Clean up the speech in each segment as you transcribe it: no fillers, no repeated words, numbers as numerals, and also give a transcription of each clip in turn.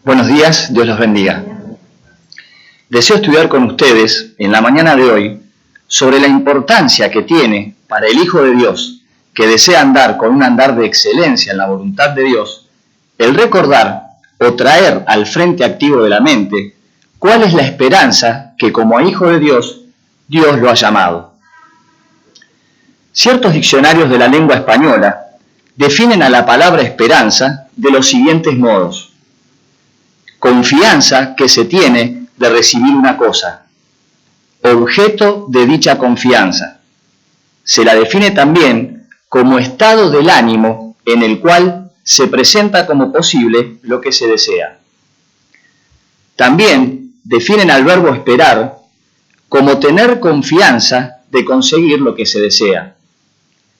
Buenos días, Dios los bendiga. Deseo estudiar con ustedes en la mañana de hoy sobre la importancia que tiene para el Hijo de Dios, que desea andar con un andar de excelencia en la voluntad de Dios, el recordar o traer al frente activo de la mente cuál es la esperanza que como Hijo de Dios, Dios lo ha llamado. Ciertos diccionarios de la lengua española definen a la palabra esperanza de los siguientes modos: confianza que se tiene de recibir una cosa, objeto de dicha confianza. Se la define también como estado del ánimo en el cual se presenta como posible lo que se desea. También definen al verbo esperar como tener confianza de conseguir lo que se desea,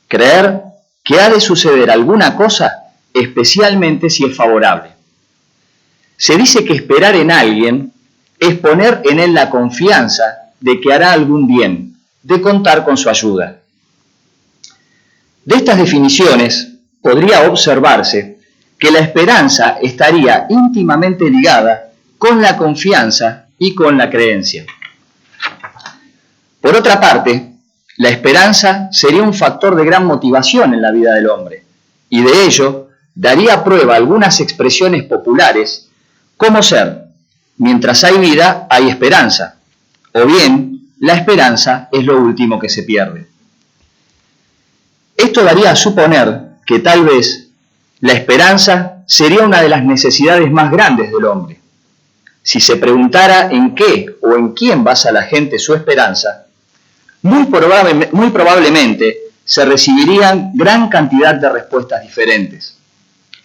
creer que ha de suceder alguna cosa, especialmente si es favorable. Se dice que esperar en alguien es poner en él la confianza de que hará algún bien, de contar con su ayuda. De estas definiciones podría observarse que la esperanza estaría íntimamente ligada con la confianza y con la creencia. Por otra parte, la esperanza sería un factor de gran motivación en la vida del hombre, y de ello daría prueba algunas expresiones populares como ser: mientras hay vida, hay esperanza, o bien, la esperanza es lo último que se pierde. Esto daría a suponer que tal vez la esperanza sería una de las necesidades más grandes del hombre. Si se preguntara en qué o en quién basa la gente su esperanza, muy probablemente se recibirían gran cantidad de respuestas diferentes.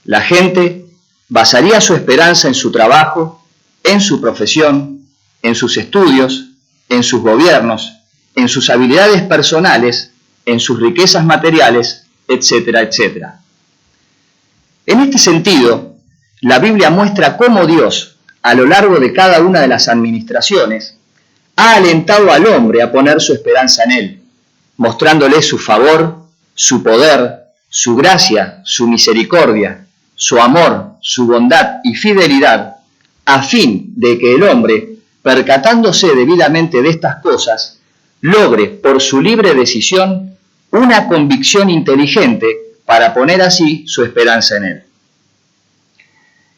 La gente basaría su esperanza en su trabajo, en su profesión, en sus estudios, en sus gobiernos, en sus habilidades personales, en sus riquezas materiales, etcétera, etcétera. En este sentido, la Biblia muestra cómo Dios, a lo largo de cada una de las administraciones, ha alentado al hombre a poner su esperanza en Él, mostrándole su favor, su poder, su gracia, su misericordia, su amor, su bondad y fidelidad, a fin de que el hombre, percatándose debidamente de estas cosas, logre por su libre decisión una convicción inteligente para poner así su esperanza en Él.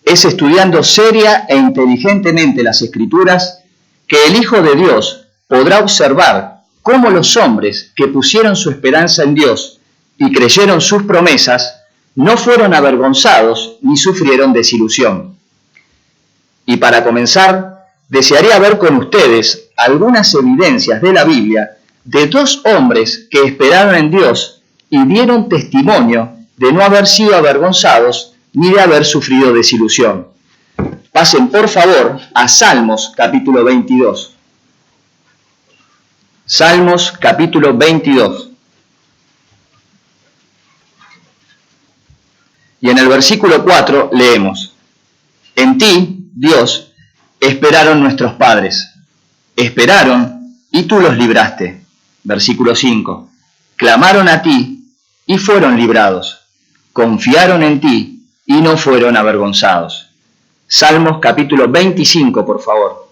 Es estudiando seria e inteligentemente las Escrituras que el Hijo de Dios podrá observar cómo los hombres que pusieron su esperanza en Dios y creyeron sus promesas no fueron avergonzados ni sufrieron desilusión. Y para comenzar, desearía ver con ustedes algunas evidencias de la Biblia de dos hombres que esperaron en Dios y dieron testimonio de no haber sido avergonzados ni de haber sufrido desilusión. Pasen por favor a Salmos capítulo 22. Salmos capítulo 22. Y en el versículo 4 leemos: en ti, Dios, esperaron nuestros padres. Esperaron y tú los libraste. Versículo 5. Clamaron a ti y fueron librados. Confiaron en ti y no fueron avergonzados. Salmos capítulo 25, por favor.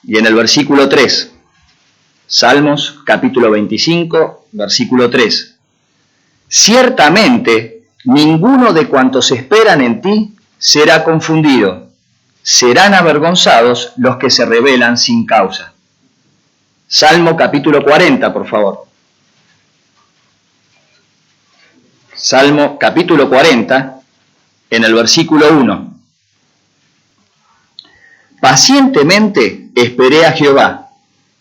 Y en el versículo 3. Salmos capítulo 25, versículo 3. Ciertamente, ninguno de cuantos esperan en ti será confundido. Serán avergonzados los que se rebelan sin causa. Salmo capítulo 40, por favor. Salmo capítulo 40, en el versículo 1. Pacientemente esperé a Jehová,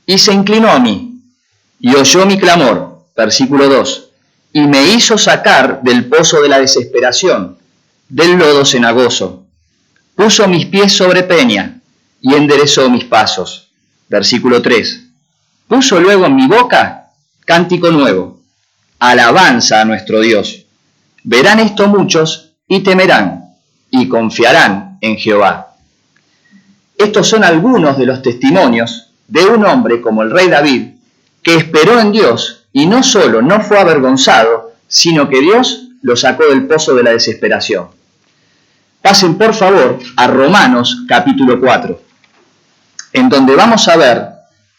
y se inclinó a mí, y oyó mi clamor, versículo 2, y me hizo sacar del pozo de la desesperación, del lodo cenagoso. Puso mis pies sobre peña, y enderezó mis pasos. Versículo 3. Puso luego en mi boca cántico nuevo, alabanza a nuestro Dios. Verán esto muchos y temerán, y confiarán en Jehová. Estos son algunos de los testimonios de un hombre como el rey David, que esperó en Dios y no solo no fue avergonzado, sino que Dios lo sacó del pozo de la desesperación. Pasen por favor a Romanos capítulo 4, en donde vamos a ver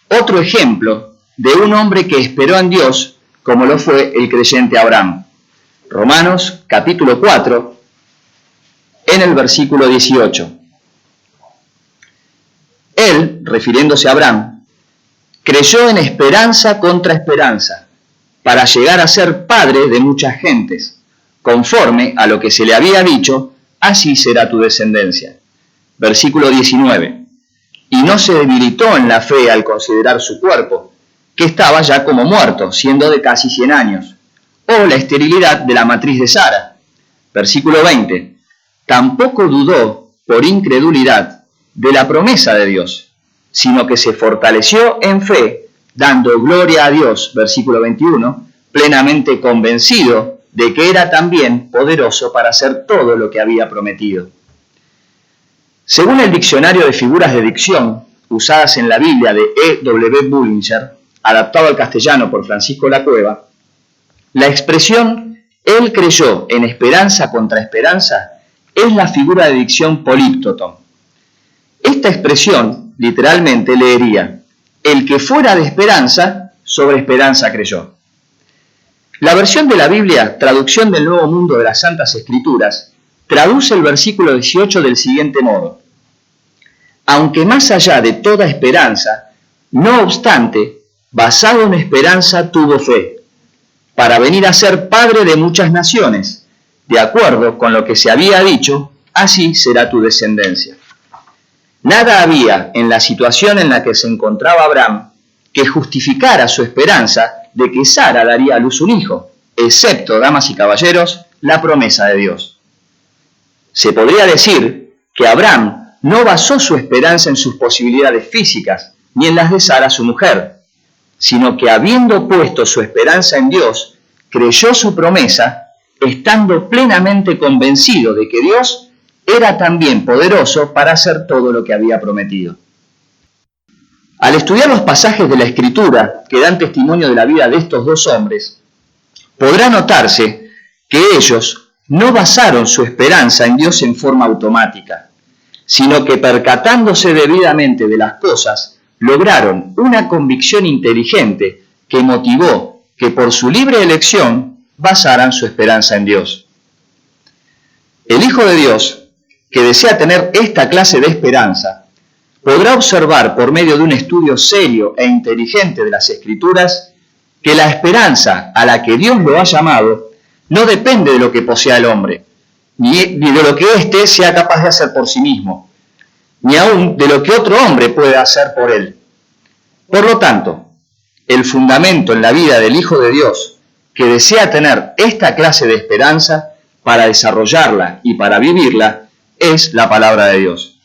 otro ejemplo de un hombre que esperó en Dios como lo fue el creyente Abraham. Romanos capítulo 4, en el versículo 18. Él, refiriéndose a Abraham, creyó en esperanza contra esperanza, para llegar a ser padre de muchas gentes, conforme a lo que se le había dicho, así será tu descendencia. Versículo 19. Y no se debilitó en la fe al considerar su cuerpo, que estaba ya como muerto, siendo de casi 100 años, o la esterilidad de la matriz de Sara. Versículo 20. Tampoco dudó por incredulidad de la promesa de Dios, sino que se fortaleció en fe, dando gloria a Dios, versículo 21, plenamente convencido de que era también poderoso para hacer todo lo que había prometido. Según el diccionario de figuras de dicción usadas en la Biblia de E.W. Bullinger, adaptado al castellano por Francisco Lacueva, la expresión «él creyó en esperanza contra esperanza» es la figura de dicción políptoton. Esta expresión literalmente leería «el que fuera de esperanza, sobre esperanza creyó». La versión de la Biblia, traducción del Nuevo Mundo de las Santas Escrituras, traduce el versículo 18 del siguiente modo: aunque más allá de toda esperanza, no obstante, basado en esperanza tuvo fe, para venir a ser padre de muchas naciones, de acuerdo con lo que se había dicho, así será tu descendencia. Nada había en la situación en la que se encontraba Abraham que justificara su esperanza de que Sara daría a luz un hijo, excepto, damas y caballeros, la promesa de Dios. Se podría decir que Abraham no basó su esperanza en sus posibilidades físicas, ni en las de Sara su mujer, sino que habiendo puesto su esperanza en Dios, creyó su promesa, estando plenamente convencido de que Dios era también poderoso para hacer todo lo que había prometido. Al estudiar los pasajes de la Escritura que dan testimonio de la vida de estos dos hombres, podrá notarse que ellos no basaron su esperanza en Dios en forma automática, sino que percatándose debidamente de las cosas, lograron una convicción inteligente que motivó que por su libre elección basaran su esperanza en Dios. El Hijo de Dios, que desea tener esta clase de esperanza, podrá observar por medio de un estudio serio e inteligente de las Escrituras que la esperanza a la que Dios lo ha llamado no depende de lo que posea el hombre, ni de lo que éste sea capaz de hacer por sí mismo, ni aún de lo que otro hombre puede hacer por él. Por lo tanto, el fundamento en la vida del Hijo de Dios, que desea tener esta clase de esperanza para desarrollarla y para vivirla, es la palabra de Dios.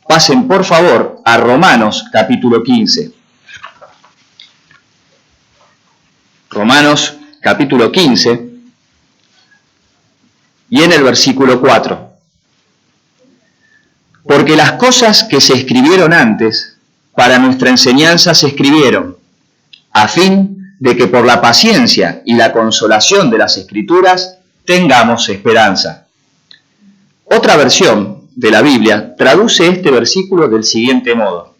Pasen por favor a Romanos capítulo 15. Romanos capítulo 15 y en el versículo 4. Porque las cosas que se escribieron antes, para nuestra enseñanza se escribieron, a fin de que por la paciencia y la consolación de las Escrituras tengamos esperanza. Otra versión de la Biblia traduce este versículo del siguiente modo: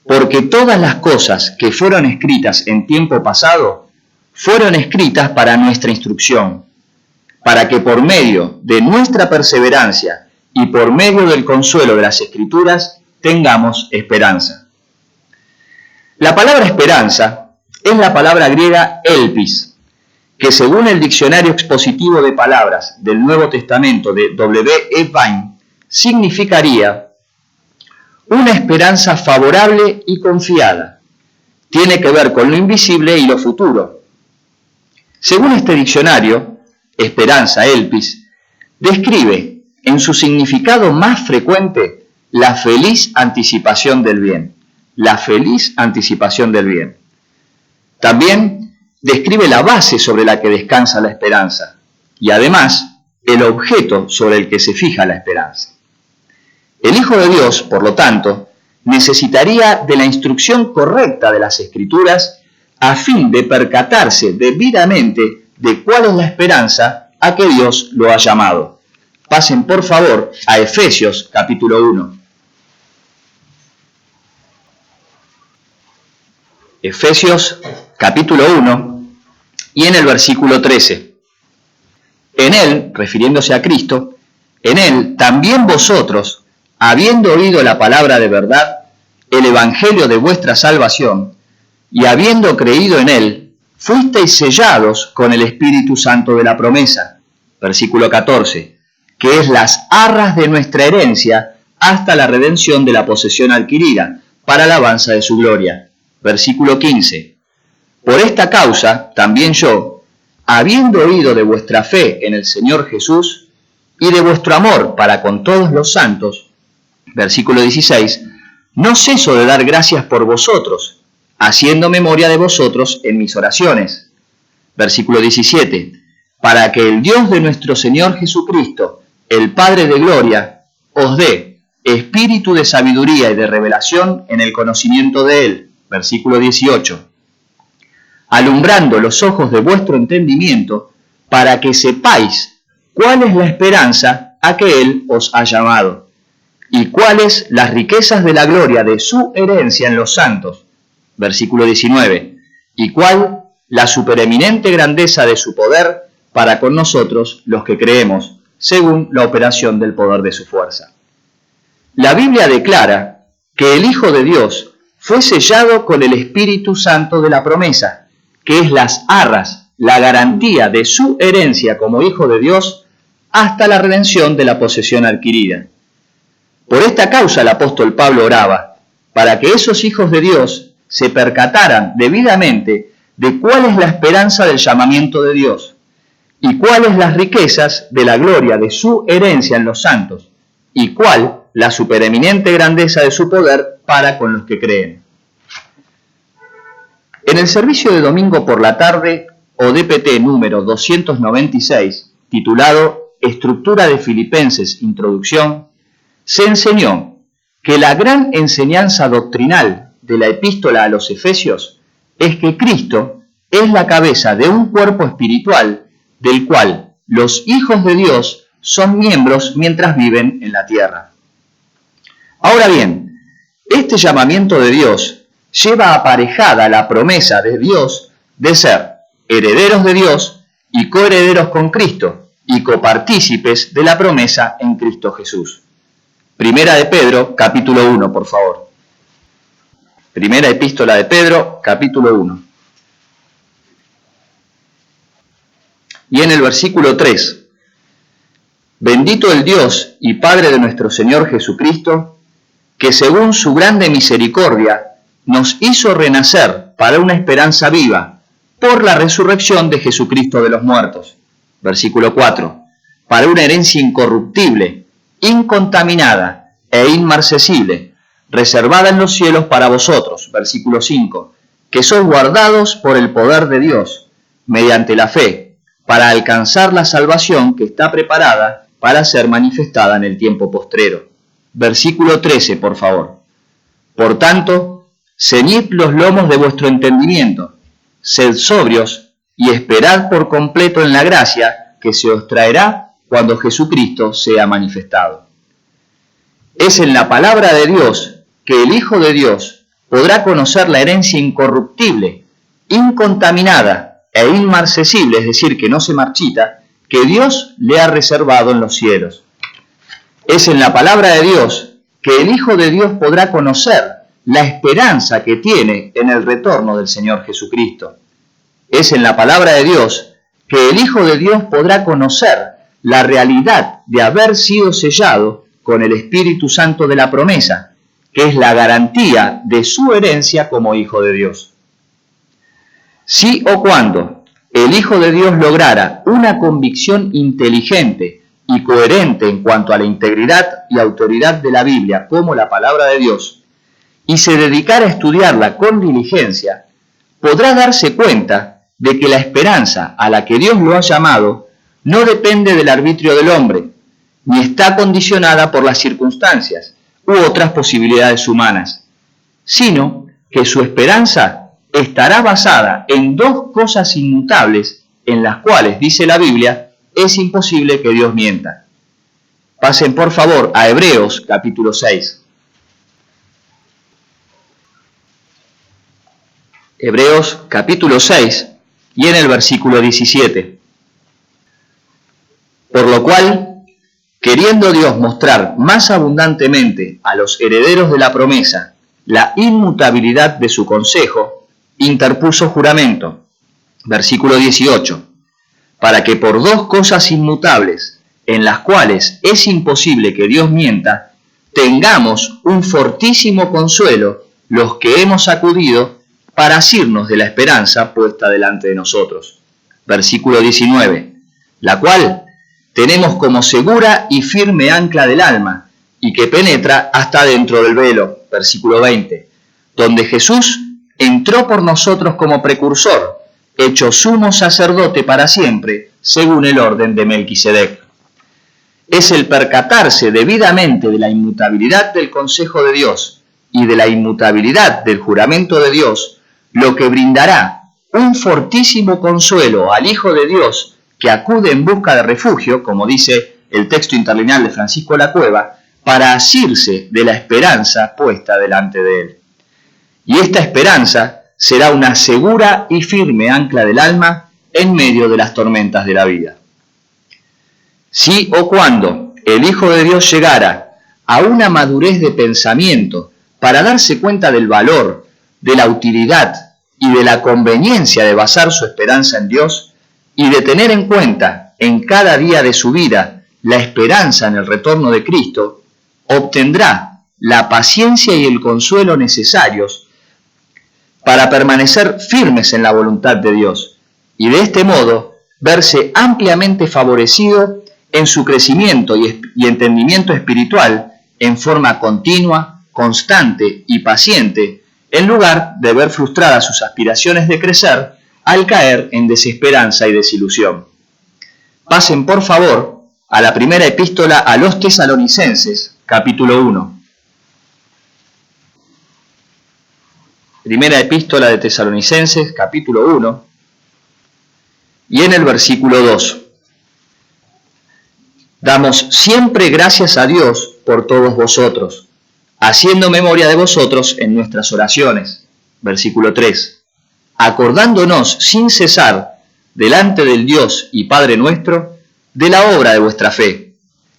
porque todas las cosas que fueron escritas en tiempo pasado fueron escritas para nuestra instrucción, para que por medio de nuestra perseverancia y por medio del consuelo de las Escrituras tengamos esperanza. La palabra esperanza es la palabra griega elpis, que según el diccionario expositivo de palabras del Nuevo Testamento de W. E. Vine, significaría una esperanza favorable y confiada. Tiene que ver con lo invisible y lo futuro. Según este diccionario, esperanza, Elpis, describe en su significado más frecuente la feliz anticipación del bien. La feliz anticipación del bien. También describe la base sobre la que descansa la esperanza y además el objeto sobre el que se fija la esperanza. El Hijo de Dios, por lo tanto, necesitaría de la instrucción correcta de las Escrituras a fin de percatarse debidamente de cuál es la esperanza a que Dios lo ha llamado. Pasen por favor a Efesios capítulo 1. Efesios capítulo 1 y en el versículo 13. En él, refiriéndose a Cristo, en él también vosotros, habiendo oído la palabra de verdad, el evangelio de vuestra salvación, y habiendo creído en él, fuisteis sellados con el Espíritu Santo de la promesa. Versículo 14, que es las arras de nuestra herencia hasta la redención de la posesión adquirida, para alabanza de su gloria. Versículo 15, por esta causa también yo, habiendo oído de vuestra fe en el Señor Jesús y de vuestro amor para con todos los santos, versículo 16, no ceso de dar gracias por vosotros, haciendo memoria de vosotros en mis oraciones. Versículo 17, para que el Dios de nuestro Señor Jesucristo, el Padre de gloria, os dé espíritu de sabiduría y de revelación en el conocimiento de Él. Versículo 18, alumbrando los ojos de vuestro entendimiento, para que sepáis cuál es la esperanza a que Él os ha llamado, y cuáles las riquezas de la gloria de su herencia en los santos. Versículo 19, y cuál la supereminente grandeza de su poder para con nosotros los que creemos, según la operación del poder de su fuerza. La Biblia declara que el Hijo de Dios fue sellado con el Espíritu Santo de la promesa, que es las arras, la garantía de su herencia como Hijo de Dios hasta la redención de la posesión adquirida. Por esta causa el apóstol Pablo oraba, para que esos hijos de Dios se percataran debidamente de cuál es la esperanza del llamamiento de Dios y cuáles las riquezas de la gloria de su herencia en los santos y cuál la supereminente grandeza de su poder para con los que creen. En el servicio de domingo por la tarde, o DPT número 296, titulado Estructura de Filipenses, Introducción, se enseñó que la gran enseñanza doctrinal de la epístola a los Efesios es que Cristo es la cabeza de un cuerpo espiritual del cual los hijos de Dios son miembros mientras viven en la tierra. Ahora bien, este llamamiento de Dios lleva aparejada la promesa de Dios de ser herederos de Dios y coherederos con Cristo y copartícipes de la promesa en Cristo Jesús. Primera de Pedro, capítulo 1, por favor. Primera epístola de Pedro, capítulo 1. Y en el versículo 3, bendito el Dios y Padre de nuestro Señor Jesucristo, que según su grande misericordia nos hizo renacer para una esperanza viva por la resurrección de Jesucristo de los muertos. Versículo 4, para una herencia incorruptible, incontaminada e inmarcesible, reservada en los cielos para vosotros. Versículo 5, que sois guardados por el poder de Dios, mediante la fe, para alcanzar la salvación que está preparada para ser manifestada en el tiempo postrero. Versículo 13, por favor. Por tanto, ceñid los lomos de vuestro entendimiento, sed sobrios y esperad por completo en la gracia que se os traerá cuando Jesucristo sea manifestado. Es en la palabra de Dios que el Hijo de Dios podrá conocer la herencia incorruptible, incontaminada e inmarcesible, es decir, que no se marchita, que Dios le ha reservado en los cielos. Es en la palabra de Dios que el Hijo de Dios podrá conocer la esperanza que tiene en el retorno del Señor Jesucristo. Es en la palabra de Dios que el Hijo de Dios podrá conocer la realidad de haber sido sellado con el Espíritu Santo de la promesa que es la garantía de su herencia como hijo de Dios. Si o cuando el Hijo de Dios lograra una convicción inteligente y coherente en cuanto a la integridad y autoridad de la Biblia como la palabra de Dios, y se dedicara a estudiarla con diligencia, podrá darse cuenta de que la esperanza a la que Dios lo ha llamado no depende del arbitrio del hombre, ni está condicionada por las circunstancias u otras posibilidades humanas, sino que su esperanza estará basada en dos cosas inmutables en las cuales, dice la Biblia, es imposible que Dios mienta. Pasen por favor a Hebreos capítulo 6. Hebreos capítulo 6 y en el versículo 17. Por lo cual, queriendo Dios mostrar más abundantemente a los herederos de la promesa la inmutabilidad de su consejo, interpuso juramento. Versículo 18. Para que por dos cosas inmutables, en las cuales es imposible que Dios mienta, tengamos un fortísimo consuelo los que hemos acudido para asirnos de la esperanza puesta delante de nosotros. Versículo 19. La cual tenemos como segura y firme ancla del alma, y que penetra hasta dentro del velo. Versículo 20. Donde Jesús entró por nosotros como precursor, hecho sumo sacerdote para siempre, según el orden de Melquisedec. Es el percatarse debidamente de la inmutabilidad del consejo de Dios y de la inmutabilidad del juramento de Dios, lo que brindará un fortísimo consuelo al Hijo de Dios que acude en busca de refugio, como dice el texto interlineal de Francisco de la Cueva, para asirse de la esperanza puesta delante de él. Y esta esperanza será una segura y firme ancla del alma en medio de las tormentas de la vida. Si o cuando el Hijo de Dios llegara a una madurez de pensamiento para darse cuenta del valor, de la utilidad y de la conveniencia de basar su esperanza en Dios y de tener en cuenta en cada día de su vida la esperanza en el retorno de Cristo, obtendrá la paciencia y el consuelo necesarios para permanecer firmes en la voluntad de Dios y de este modo verse ampliamente favorecido en su crecimiento y entendimiento espiritual en forma continua, constante y paciente, en lugar de ver frustradas sus aspiraciones de crecer al caer en desesperanza y desilusión. Pasen por favor a la primera epístola a los Tesalonicenses, capítulo 1. Primera epístola de Tesalonicenses, capítulo 1, y en el versículo 2. Damos siempre gracias a Dios por todos vosotros, haciendo memoria de vosotros en nuestras oraciones. Versículo 3. Acordándonos sin cesar delante del Dios y Padre nuestro de la obra de vuestra fe,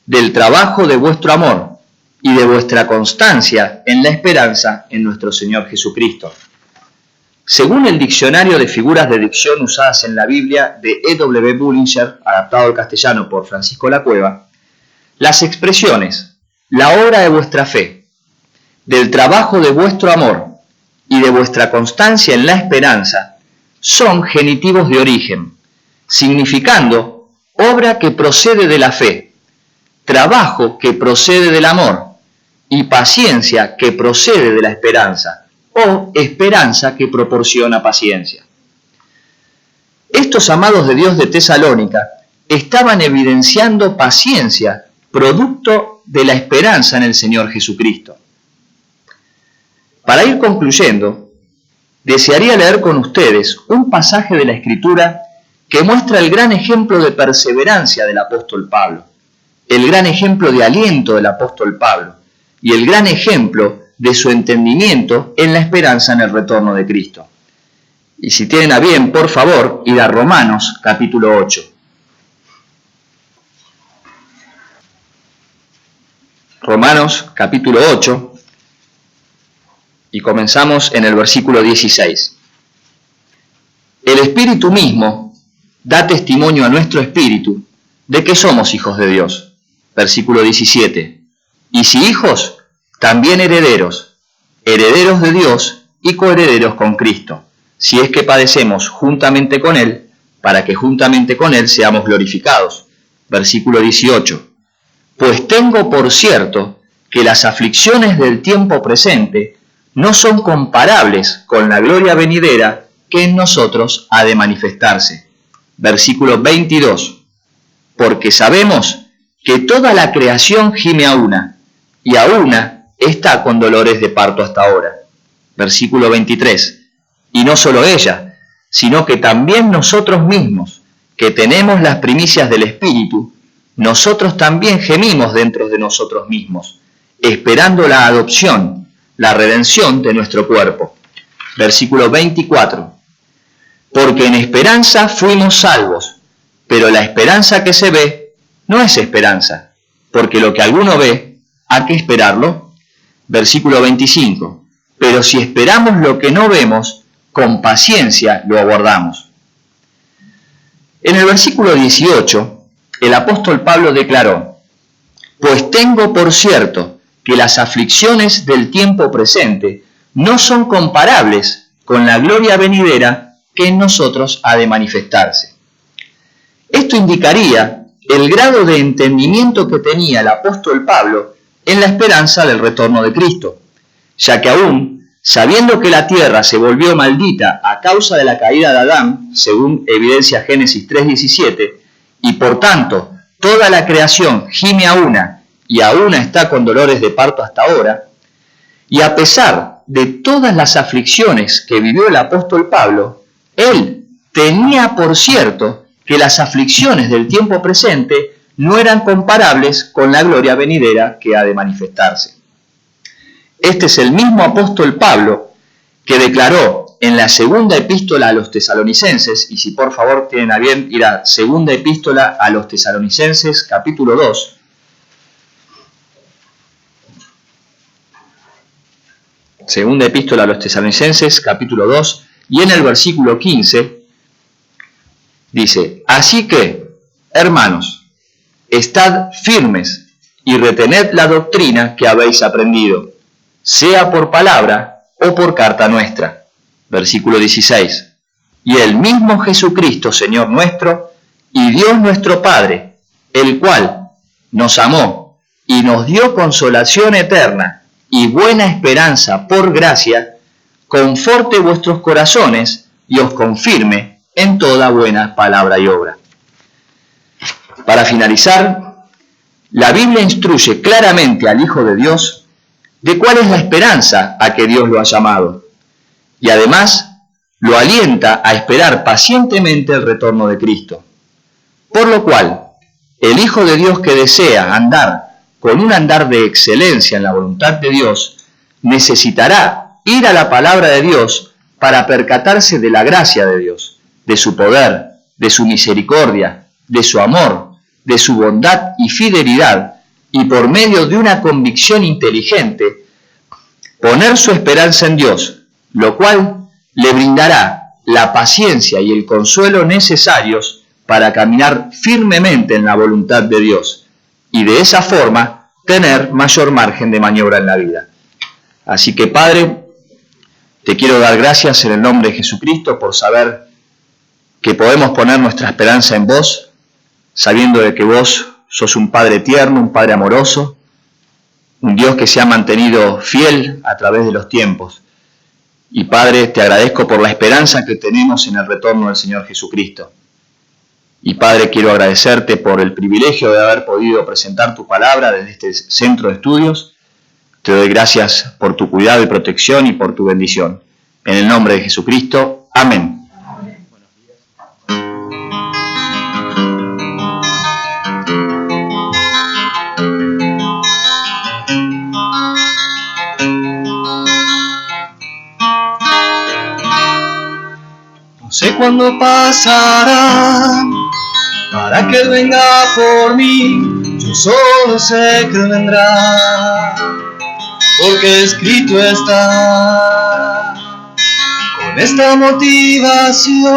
del trabajo de vuestro amor y de vuestra constancia en la esperanza en nuestro Señor Jesucristo. Según el diccionario de figuras de dicción usadas en la Biblia de E.W. Bullinger, adaptado al castellano por Francisco de la Cueva, las expresiones la obra de vuestra fe, del trabajo de vuestro amor y de vuestra constancia en la esperanza son genitivos de origen, significando obra que procede de la fe, trabajo que procede del amor y paciencia que procede de la esperanza, o esperanza que proporciona paciencia. Estos amados de Dios de Tesalónica estaban evidenciando paciencia, producto de la esperanza en el Señor Jesucristo. Para ir concluyendo, desearía leer con ustedes un pasaje de la Escritura que muestra el gran ejemplo de perseverancia del apóstol Pablo, el gran ejemplo de aliento del apóstol Pablo y el gran ejemplo de su entendimiento en la esperanza en el retorno de Cristo. Y si tienen a bien, por favor, ir a Romanos capítulo 8. Romanos capítulo 8 y comenzamos en el versículo 16. El Espíritu mismo da testimonio a nuestro espíritu de que somos hijos de Dios. Versículo 17. Y si hijos, también herederos, herederos de Dios y coherederos con Cristo, si es que padecemos juntamente con Él, para que juntamente con Él seamos glorificados. Versículo 18. Pues tengo por cierto que las aflicciones del tiempo presente no son comparables con la gloria venidera que en nosotros ha de manifestarse. Versículo 22. Porque sabemos que toda la creación gime a una, y a una está con dolores de parto hasta ahora. Versículo 23. Y no solo ella, sino que también nosotros mismos, que tenemos las primicias del Espíritu, nosotros también gemimos dentro de nosotros mismos, esperando la adopción, la redención de nuestro cuerpo. Versículo 24. Porque en esperanza fuimos salvos, pero la esperanza que se ve no es esperanza, porque lo que alguno ve, ¿a qué esperarlo? Versículo 25. Pero si esperamos lo que no vemos, con paciencia lo aguardamos. En el versículo 18, el apóstol Pablo declaró: pues tengo por cierto que las aflicciones del tiempo presente no son comparables con la gloria venidera que en nosotros ha de manifestarse. Esto indicaría el grado de entendimiento que tenía el apóstol Pablo en la esperanza del retorno de Cristo, ya que aún sabiendo que la tierra se volvió maldita a causa de la caída de Adán, según evidencia Génesis 3:17, y por tanto toda la creación gime a una y a una está con dolores de parto hasta ahora, y a pesar de todas las aflicciones que vivió el apóstol Pablo, él tenía por cierto que las aflicciones del tiempo presente no eran comparables con la gloria venidera que ha de manifestarse. Este es el mismo apóstol Pablo que declaró en la segunda epístola a los tesalonicenses, y si por favor tienen a bien ir a segunda epístola a los tesalonicenses, capítulo 2, segunda epístola a los tesalonicenses, capítulo 2, y en el versículo 15, dice: así que, hermanos, estad firmes y retened la doctrina que habéis aprendido, sea por palabra o por carta nuestra. Versículo 16. Y el mismo Jesucristo, Señor nuestro, y Dios nuestro Padre, el cual nos amó y nos dio consolación eterna y buena esperanza por gracia, conforte vuestros corazones y os confirme en toda buena palabra y obra. Para finalizar, la Biblia instruye claramente al Hijo de Dios de cuál es la esperanza a que Dios lo ha llamado, y además lo alienta a esperar pacientemente el retorno de Cristo. Por lo cual, el Hijo de Dios que desea andar con un andar de excelencia en la voluntad de Dios, necesitará ir a la palabra de Dios para percatarse de la gracia de Dios, de su poder, de su misericordia, de su amor, de su bondad y fidelidad, y por medio de una convicción inteligente, poner su esperanza en Dios, lo cual le brindará la paciencia y el consuelo necesarios para caminar firmemente en la voluntad de Dios, y de esa forma tener mayor margen de maniobra en la vida. Así que, Padre, te quiero dar gracias en el nombre de Jesucristo por saber que podemos poner nuestra esperanza en vos, sabiendo de que vos sos un Padre tierno, un Padre amoroso, un Dios que se ha mantenido fiel a través de los tiempos. Y Padre, te agradezco por la esperanza que tenemos en el retorno del Señor Jesucristo. Y Padre, quiero agradecerte por el privilegio de haber podido presentar tu palabra desde este centro de estudios. Te doy gracias por tu cuidado y protección y por tu bendición. En el nombre de Jesucristo. Amén. No sé cuándo pasará para que Él venga por mí, yo solo sé que Él vendrá, porque escrito está. Con esta motivación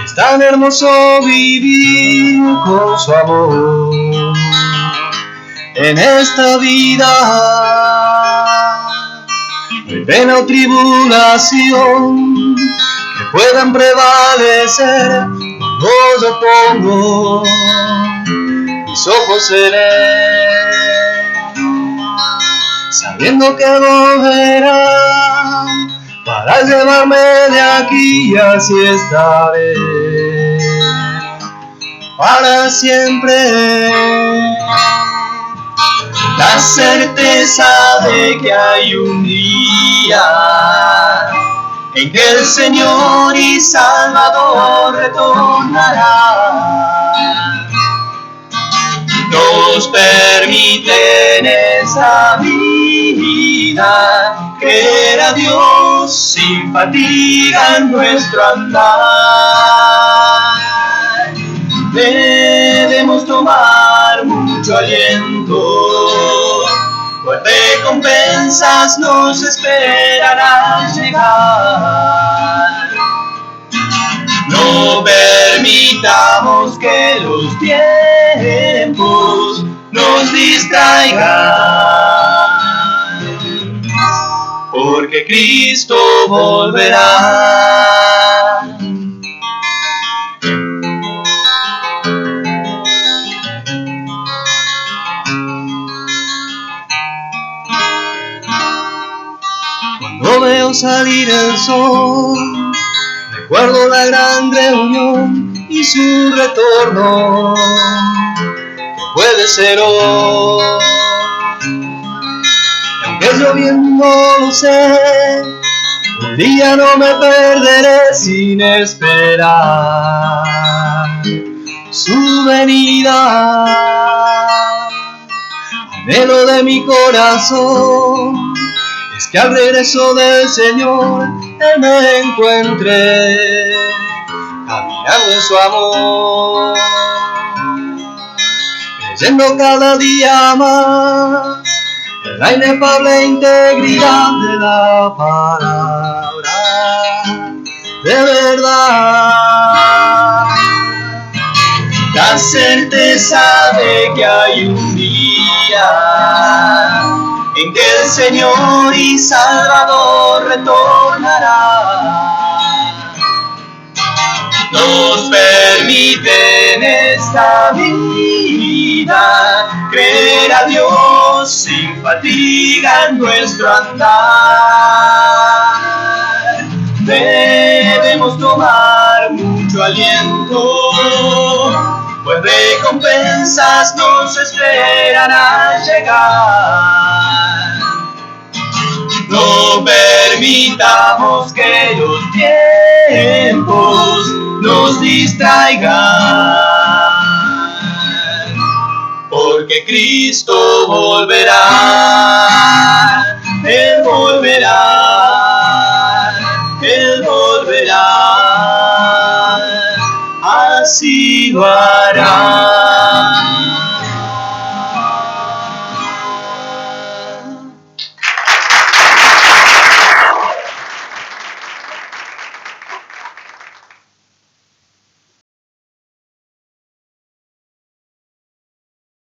es tan hermoso vivir con su amor en esta vida. de pena o tribulación, que puedan prevalecer cuando yo pongo mis ojos en él, sabiendo que volverá para llevarme de aquí, y así estaré para siempre. La certeza de que hay un día en que el Señor y Salvador retornará, nos permite en esta vida creer a Dios sin fatiga en nuestro andar. Debemos tomar mucho aliento, pues recompensas nos esperan al llegar. No permitamos que los tiempos nos distraigan, porque Cristo volverá. Cuando veo salir el sol, recuerdo la gran reunión y su retorno, que puede ser hoy. Y aunque yo bien no lo sé, un día no me perderé sin esperar su venida. Anhelo de mi corazón es que al regreso del Señor Él me encuentre caminando en su amor, creyendo cada día más en la inefable integridad de la palabra de verdad. La certeza de que hay un día en que el Señor y Salvador retornará, nos permite en esta vida creer a Dios sin fatiga en nuestro andar. Debemos tomar mucho aliento, pues recompensas nos esperan al llegar. No permitamos que los tiempos nos distraigan, porque Cristo volverá, Él volverá, Él volverá, así lo hará.